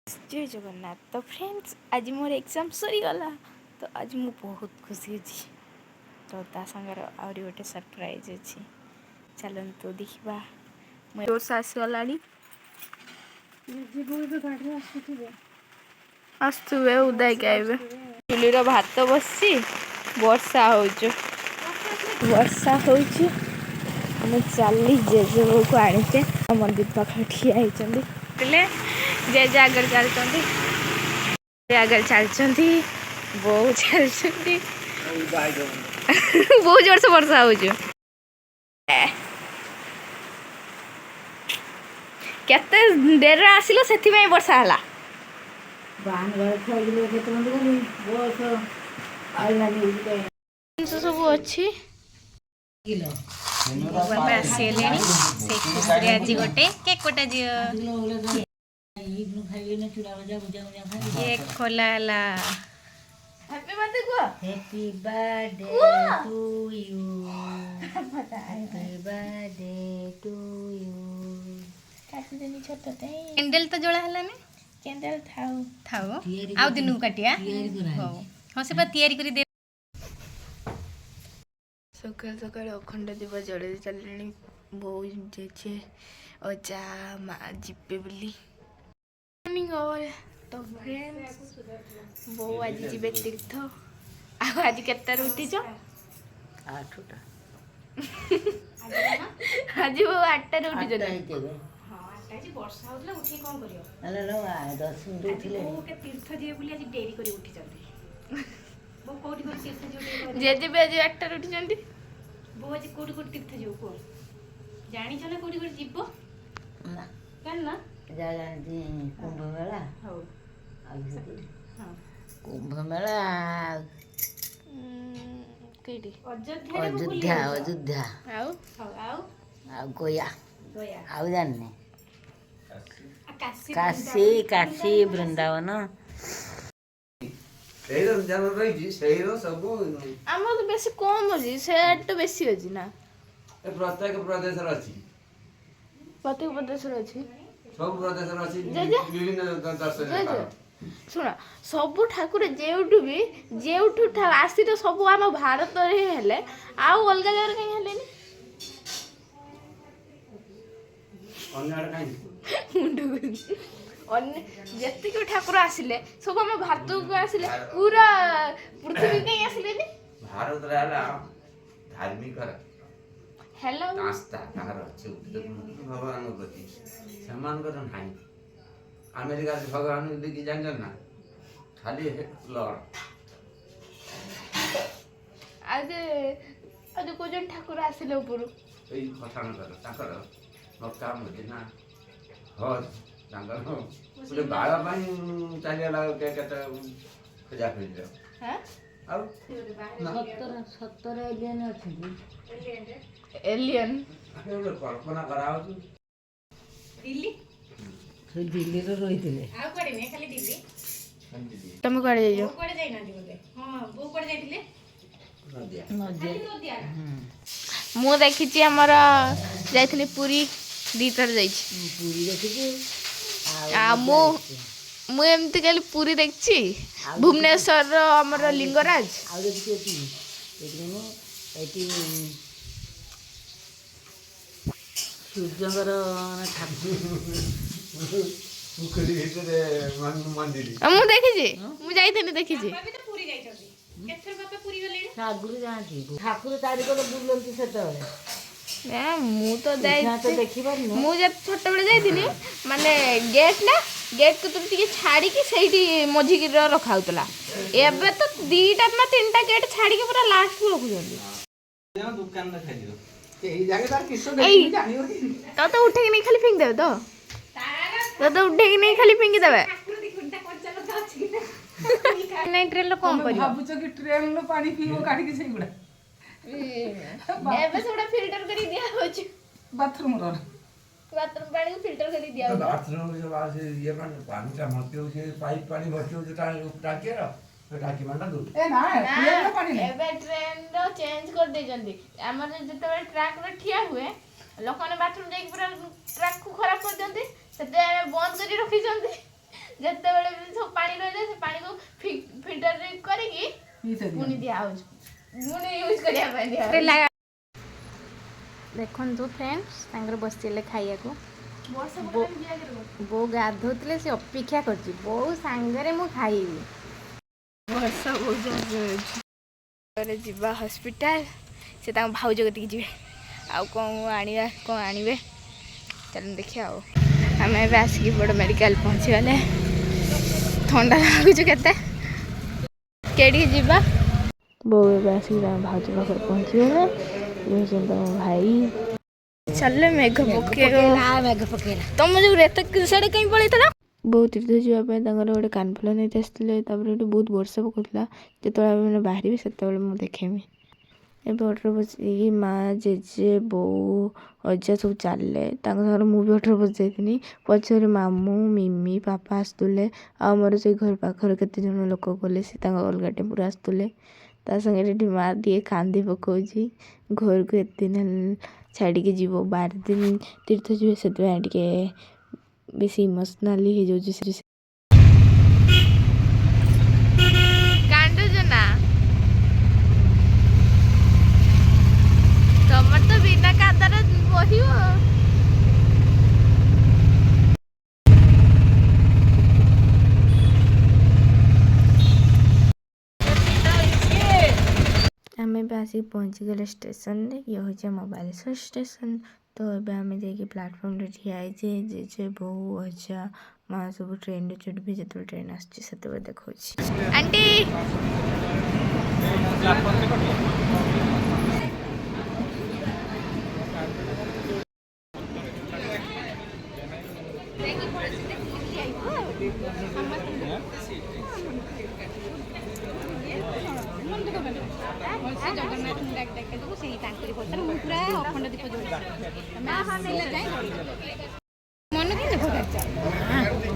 जय जगन्नाथ। तो फ्रेंड्स आज मोर एग्जाम सरीगला तो आज मु बहुत खुशी अच्छी। तो ता संगर आउरी गोटे सरप्राइज अच्छी चलतु देखा जोश आसगला आसुवे उदय गाइबे चुली भात बसी वर्षा हो वर्षा हो चली जेजे को आनीचे मंदिर पाखे ठिया जेजे आगे चलती आगे चलती बहुत चलती बहुत जोर से वर्षा हो केते डेर आसिलो सेति में वर्षा हला सब अच्छी आज गोटे केक कोटा ये खोला ला हैप्पी बर्थडे को happy birthday to you happy birthday to you काटी देनी छोटा ते कैंडल तो जला हला ने कैंडल थाओ थाओ आउ दिन काटिया हो हो से बा तयारी करी दे सकाल सकाल अखंड दीप जड़े चलनी बो जेजे अजा मा जीपे बोली मॉर्निंग ऑल। तो फ्रेंड्स बो आज जीवे तीर्थ आज केते उठीच 8टा आज वो 8टा उठीच आज वर्षा होतला उठी कोन करियो अले लो 10 मिनिट उठिले वो के तीर्थ जे बोली आज डेरी करी उठी जल्दी वो कोठी कोठी तीर्थ जे जे जे आज 8टा उठी जंदी वो आज कोठी कोठी तीर्थ जे को जानी चले कोठी कोठी जीवो ना केन ना जा जानती कुंभ मेला हो हां कुंभ मेला केडी अयोध्या अयोध्या आउ आउ आ गोया गोया आउ जानने काशी काशी वृंदावन सेरो जानवर रही सेरो सब हम तो बेसी कम अछि सेट तो बेसी अछि ना ए प्रत्येक प्रदेश अछि प्रत्येक प्रदेश अछि सब प्रदेश अछि विभिन्न दर्शन शुण सबु ठाकुर जेउठू आसी तो सब आम भारत रे हेले आउ अलग जगह कहीं हेले अन्य जेतिक ठाकुर आसिले सब आम भारत को आसिले पूरा पृथ्वी कहीं आसिले भारत रे हला धार्मिक हेलो आस्था तार अछि भगवान प्रति सम्मान कर नाही अमेरिका से भगवान देखि जानजन ना खाली लॉर्ड आज को जन ठाकुर आसिले ऊपर एई कथा न कर ताकर मक्का मदीना हज तांगर पूरे बाळा पाई चालियाला के केते खजा खजा हैं आउ 70 एलियन अछि एलियन कल्पना कराओ दिल्ली से दिल्ली रो रहिथिले आ कोडे ने खाली दिल्ली तुम कोडे जाइयो कोडे जाई ना दिबे हां बो कोडे जाइथिले नदिया मु देखिछि हमर जाइथिले पूरी दीतर जाइछि पूरी देखिछि आ मु एमति खाली पूरी देखछि भुवनेश्वर रो हमर लिंगराज आ देखिछि एटी सूर्यंकर पुखरी हेतरे मंदिर मु देखिछि मु जाइथनि देखिछि बाबा तो पूरी जाइछथि केथर बाबा पूरी गलेनी सागुरु जाथि ठाकुर तारी को बुलंती सेतले ए मु तो जाई तो देखिबार न मु जे छोट बेले जाइथिनी माने गेट ना गेट को तुम टिके छाड़ी की सेठी मझी की रखा होतला एबे तो 2टा ना 3टा गेट छाड़ी के पूरा लास्ट को रखु जल्दी ना दुकान रे खाइयो एही जागे तार किसो देखि जानियो तो उठे के नहीं खाली फेंक देबे तो उठे के नहीं खाली फेंक देबे ठाकुर दिखुंटा कोचा लगा अछि नहीं ट्रेन लो कम करियो भाबुचो कि ट्रेन लो पानी पीबो काटी के सेगुडा एबे सेगुडा फिल्टर करी दिया होछ बाथरूम रो बाथरूम पानी को फिल्टर करी दिया होछ बाथरूम के बाद ये पानी का मत से पाइप पानी भरते हो जेटा टाके रो टाकी मांडा दू ए ना ट्रेन लो पानी एबे ट्रेन रो चेंज कर दे जंदी हमर जते ट्रैक रे ठिया हुए लोकने बाथरूम जाई पूरा ट्रैक को खराब कर दंती सेते बंद करी रखी जंदी जे पानी रहले से पानी को फिल्टर करके पुनी दिया आउछ मुने यूज करिया पे दिया देखन तो फ्रेंड्स तांगर बसिले खाइया को बो गाधोतले से अपेक्षा करछि बो सांगरे मु खाइबी वर्षा हो जाए जीवा हॉस्पिटल से तांग भाउज गति जीवे आउ कौन आनिबा कौन आनिबे चल देखिए आओ आम ए आसिक बड़ मेडिकल पहुँची गले ठंडा लगुच के जीवा बो आसिक भाउज पाखे पहुँची गले भाई चल मेघ पकेला तुम जो रेत साढ़े कहीं पड़े बहुत तीर्थ जावाई गोटे कानफुल नहीं आसते बहुत वर्षा पकड़ा जो मैंने बाहर से देखेमी एवं अठर बस माँ जेजे बो अजा सब चलले मुझे अठर बस जाइनी पचर मामू मिमी पापा आसुले आमर से घर पाखर केते जन लोक गले से अलग टेम्पुर आसुले संगे माँ दिए कांदी पकाउची घर को एत दिन छाड़ी के जीव 12 दिन तीर्थ जीवे से बेसी इमोशनाली हो जाऊँ तमर तो बिना कांदार बहिव आम आसिक पहुँची गले स्टेशन ये हूँ मोबाइल स्टेशन तो ये आम जा प्लाटफर्म ठियाई जे बो अजा माँ सब ट्रेन चढ़ी जो ट्रेन आसते देखा आंटी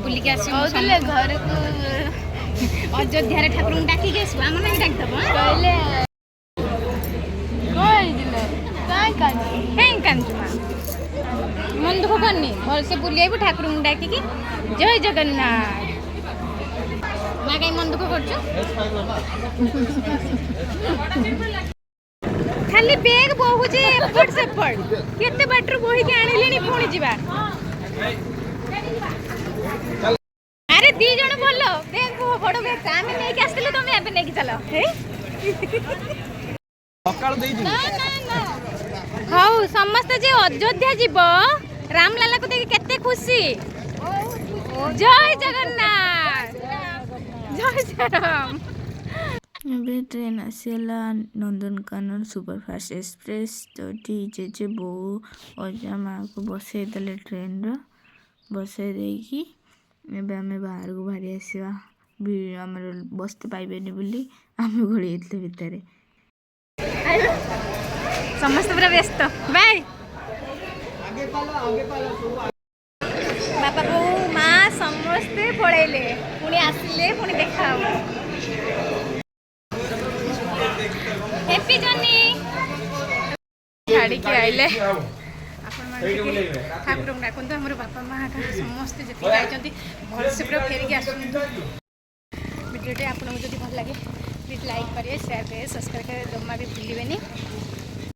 बुलिक आस घर को अयोध्या ठाकुर डाक आम ना डाकदेव कहीं कांचु मन दुख करनी भलसे बुले ठाकुर डाक जय जगन्नाथ ना कहीं मन दुख कर खाली बैग बहुचे एपट सेपट केते बाटर बोही के आनिलेनी पुणी जीवा अरे दी जण बोलो बैग को बड़ बैग आमे नै के आस्तिले तमे एबे नै के चलो हे सकाळ देई ना ना ना हाउ समस्त जे अयोध्या जीवो रामलाला को देखि केते खुशी जय जगन्नाथ जय श्री राम अबे ट्रेन आसीला नंदनकानन सुपरफास्ट एक्सप्रेस तो जे बो अजा माँ को बसई देले ट्रेन बसई देकी एबे आमे बाहर को बाहरी आसीबा आमर बसते पाइबेनी बोली आमे घोड़ी भितर समस्त पूरा व्यस्त बाय बापा बो माँ समस्ते पड़ेले पुणी आसिले पुणी देखा हैप्पी जर्नी छाड़ी के आइले ठाकुर डाकत आम बापा माँ समस्ते जी आई भलसे पूरा फेरिक आस भिडियोटे आपको जब भल लगे प्लीज लाइक करेंगे शेयर करेंगे सब्सक्राइब करेंगे जमा भी भूलें।